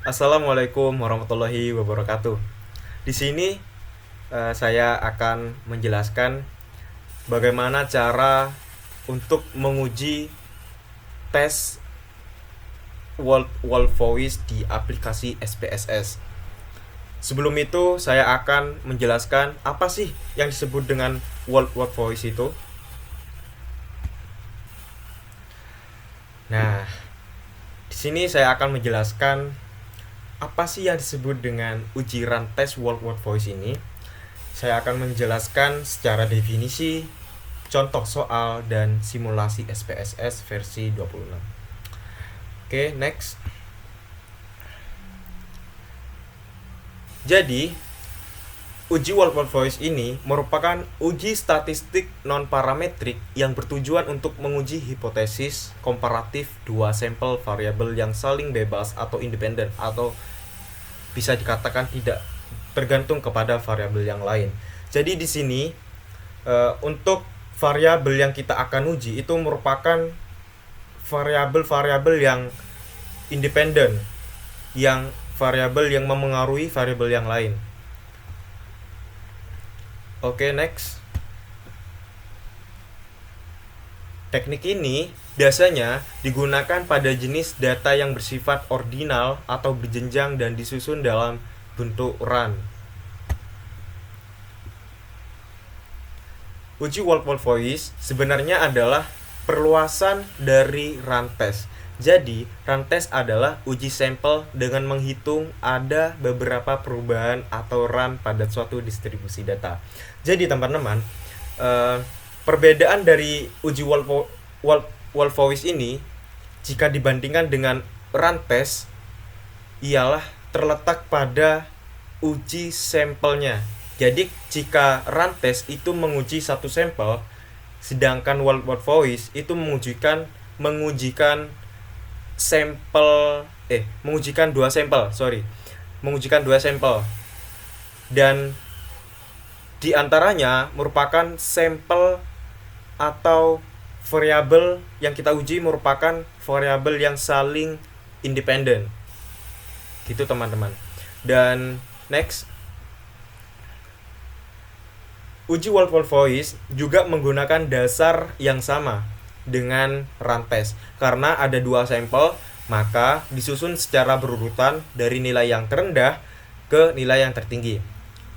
Assalamualaikum warahmatullahi wabarakatuh. Di sini saya akan menjelaskan bagaimana cara untuk menguji tes World Voice di aplikasi SPSS. Sebelum itu saya akan menjelaskan apa sih yang disebut dengan World Voice itu. Nah, di sini saya akan menjelaskan apa sih yang disebut dengan ujian tes World Voice ini. Saya akan menjelaskan secara definisi, contoh soal, dan simulasi SPSS versi 26. Oke, next. Jadi, uji World Voice ini merupakan uji statistik non-parametrik yang bertujuan untuk menguji hipotesis komparatif dua sampel variabel yang saling bebas atau independen, atau bisa dikatakan tidak tergantung kepada variabel yang lain. Jadi di sini untuk variabel yang kita akan uji itu merupakan variabel-variabel yang independen, yang variabel yang memengaruhi variabel yang lain. Oke, next. Teknik ini biasanya digunakan pada jenis data yang bersifat ordinal atau berjenjang dan disusun dalam bentuk run. Uji World Voice sebenarnya adalah perluasan dari run test. Jadi, run test adalah uji sampel dengan menghitung ada beberapa perubahan atau run pada suatu distribusi data. Jadi, teman-teman, perbedaan dari uji World Voice ini jika dibandingkan dengan run test ialah terletak pada uji sampelnya. Jadi, jika run test itu menguji satu sampel, sedangkan World Voice itu mengujikan mengujikan dua sampel, dan di antaranya merupakan sampel atau variabel yang kita uji merupakan variabel yang saling independen. Gitu, teman-teman. Dan next, uji World Voice juga menggunakan dasar yang sama dengan run test. Karena ada dua sampel, maka disusun secara berurutan dari nilai yang terendah ke nilai yang tertinggi.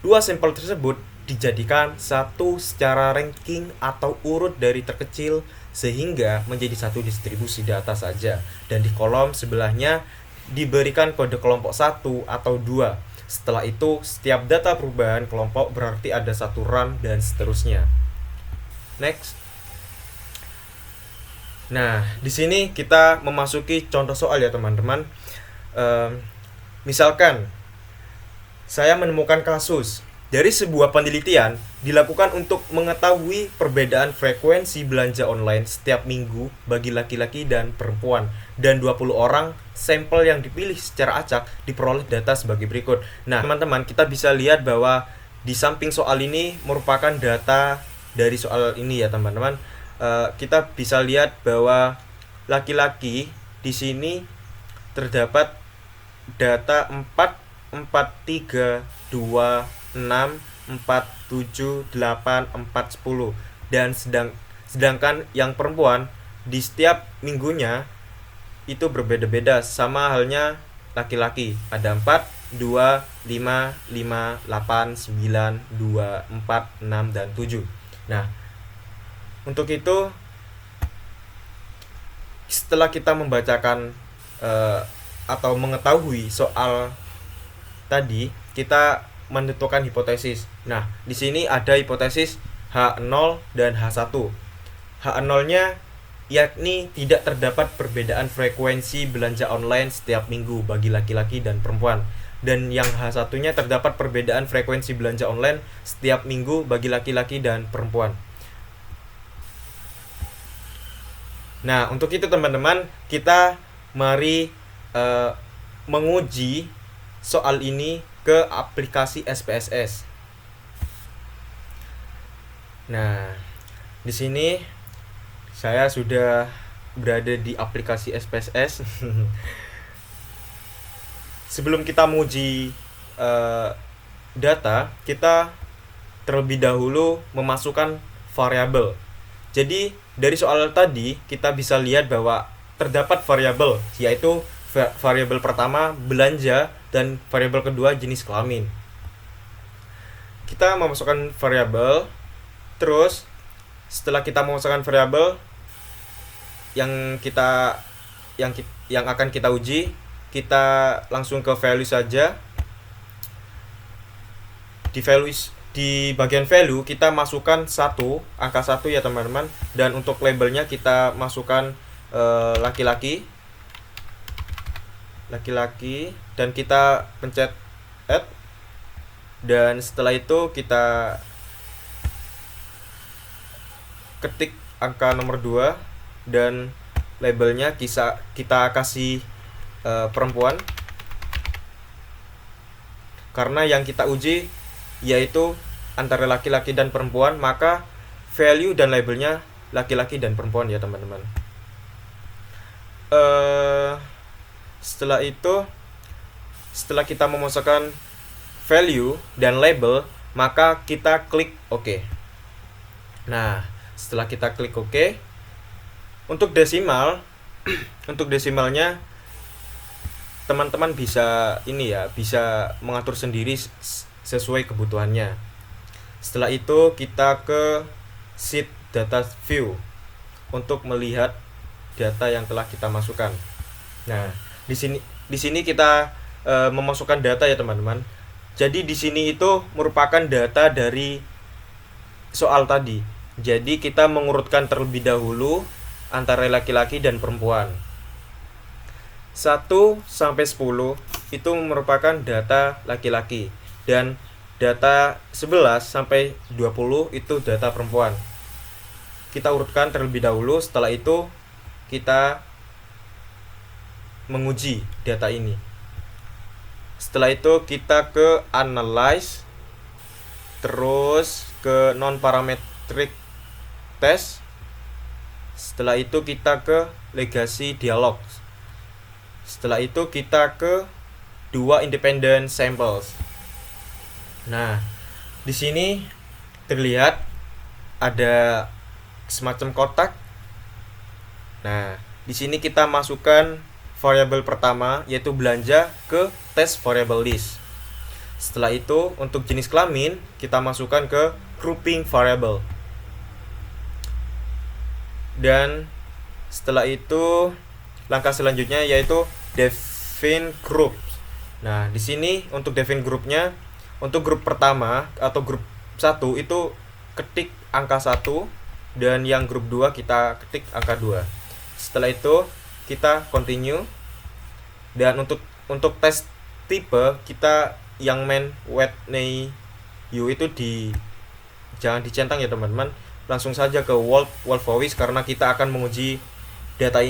Dua sampel tersebut dijadikan satu secara ranking atau urut dari terkecil sehingga menjadi satu distribusi data saja. Dan di kolom sebelahnya diberikan kode kelompok 1 atau 2. Setelah itu, setiap data perubahan kelompok berarti ada satu run dan seterusnya. Next. Nah, di sini kita memasuki contoh soal ya, teman-teman. Misalkan saya menemukan kasus dari sebuah penelitian dilakukan untuk mengetahui perbedaan frekuensi belanja online setiap minggu bagi laki-laki dan perempuan, dan 20 orang sampel yang dipilih secara acak diperoleh data sebagai berikut. Nah, teman-teman, kita bisa lihat bahwa di samping soal ini merupakan data dari soal ini ya, teman-teman. Kita bisa lihat bahwa laki-laki di sini terdapat data 4, 4, 3, 2, 6, 4, 7, 8, 4, 10. Dan sedangkan yang perempuan di setiap minggunya itu berbeda-beda, sama halnya laki-laki. Ada 4, 2, 5, 5, 8, 9, 2, 4, 6, dan 7. Nah, untuk itu setelah kita membacakan atau mengetahui soal tadi, kita menentukan hipotesis. Nah, di sini ada hipotesis H0 dan H1. H0-nya yakni tidak terdapat perbedaan frekuensi belanja online setiap minggu bagi laki-laki dan perempuan. Dan yang H1-nya terdapat perbedaan frekuensi belanja online setiap minggu bagi laki-laki dan perempuan. Nah, untuk itu teman-teman, kita mari menguji soal ini ke aplikasi SPSS. Nah, di sini saya sudah berada di aplikasi SPSS. sebelum kita menguji data, kita terlebih dahulu memasukkan variabel. Jadi dari soal tadi kita bisa lihat bahwa terdapat variabel, yaitu variabel pertama belanja dan variabel kedua jenis kelamin. Kita memasukkan variabel, terus setelah kita memasukkan variabel yang akan kita uji, kita langsung ke value saja. Di bagian value kita masukkan angka 1 ya teman-teman, dan untuk labelnya kita masukkan laki-laki, dan kita pencet add, dan setelah itu kita ketik angka nomor 2 dan labelnya kita kasih perempuan, karena yang kita uji yaitu antara laki-laki dan perempuan, maka value dan labelnya laki-laki dan perempuan ya teman-teman. Setelah itu, setelah kita memasukkan value dan label, maka kita klik OK. Nah, setelah kita klik OK, untuk desimalnya teman-teman bisa mengatur sendiri sesuai kebutuhannya. Setelah itu kita ke sheet data view untuk melihat data yang telah kita masukkan. Nah, di sini kita memasukkan data ya teman-teman. Jadi di sini itu merupakan data dari soal tadi. Jadi kita mengurutkan terlebih dahulu antara laki-laki dan perempuan. 1 sampai 10 itu merupakan data laki-laki, dan data 11 sampai 20 itu data perempuan. Kita urutkan terlebih dahulu, setelah itu kita menguji data ini. Setelah itu kita ke analyze, terus ke non parametric test. Setelah itu kita ke legacy dialog. Setelah itu kita ke 2 independent samples. Nah, di sini terlihat ada semacam kotak. Nah, di sini kita masukkan variabel pertama yaitu belanja ke test variable list. Setelah itu untuk jenis kelamin kita masukkan ke grouping variable. Dan setelah itu langkah selanjutnya yaitu define group. Nah, di sini untuk define grupnya, untuk grup pertama atau grup 1 itu ketik angka 1, dan yang grup 2 kita ketik angka 2. Setelah itu kita continue, dan untuk tes tipe kita yang main Whitney U itu jangan dicentang ya teman-teman, langsung saja ke Wolfowitz, karena kita akan menguji data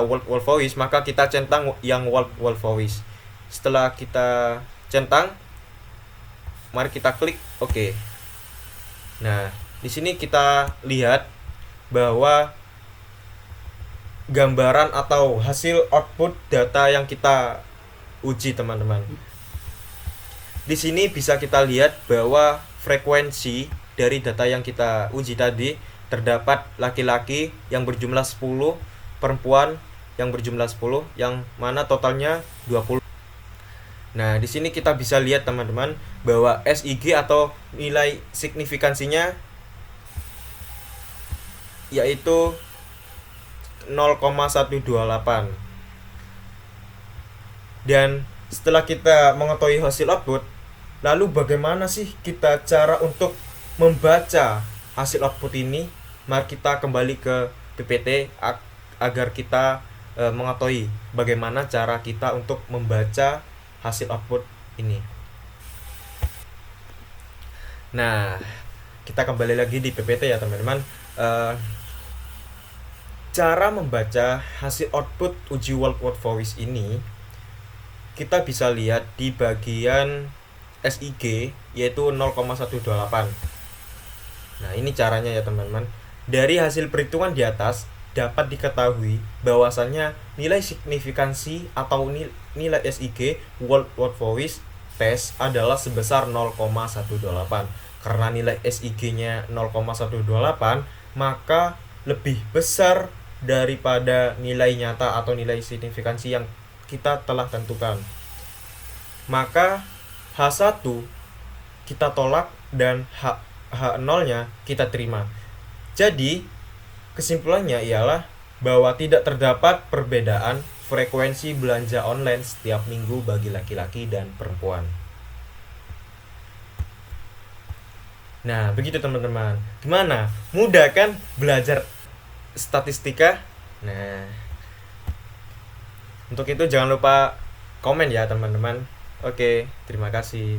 Wolfowitz, maka kita centang yang Wolfowitz. Setelah kita centang, mari kita klik OK. Nah, di sini kita lihat bahwa gambaran atau hasil output data yang kita uji teman-teman. Di sini bisa kita lihat bahwa frekuensi dari data yang kita uji tadi terdapat laki-laki yang berjumlah 10, perempuan yang berjumlah 10, yang mana totalnya 20. Nah, di sini kita bisa lihat teman-teman bahwa SIG atau nilai signifikansinya yaitu 0,128. Dan setelah kita mengetahui hasil output, lalu bagaimana sih kita cara untuk membaca hasil output ini? Mari kita kembali ke PPT agar kita mengetahui bagaimana cara kita untuk membaca hasil output ini. Nah, kita kembali lagi di PPT ya teman-teman. Cara membaca hasil output uji Wolfowitz ini kita bisa lihat di bagian SIG yaitu 0,128. Nah, ini caranya ya teman-teman. Dari hasil perhitungan di atas, dapat diketahui bahwasannya nilai signifikansi atau nilai SIG Word Voice Test adalah sebesar 0,128. Karena nilai SIG-nya 0,128, maka lebih besar daripada nilai nyata atau nilai signifikansi yang kita telah tentukan. Maka H1 kita tolak dan H0-nya kita terima. Jadi, kesimpulannya ialah bahwa tidak terdapat perbedaan frekuensi belanja online setiap minggu bagi laki-laki dan perempuan. Nah, begitu teman-teman. Gimana? Mudah kan belajar statistika? Nah, untuk itu jangan lupa komen ya teman-teman. Oke, terima kasih.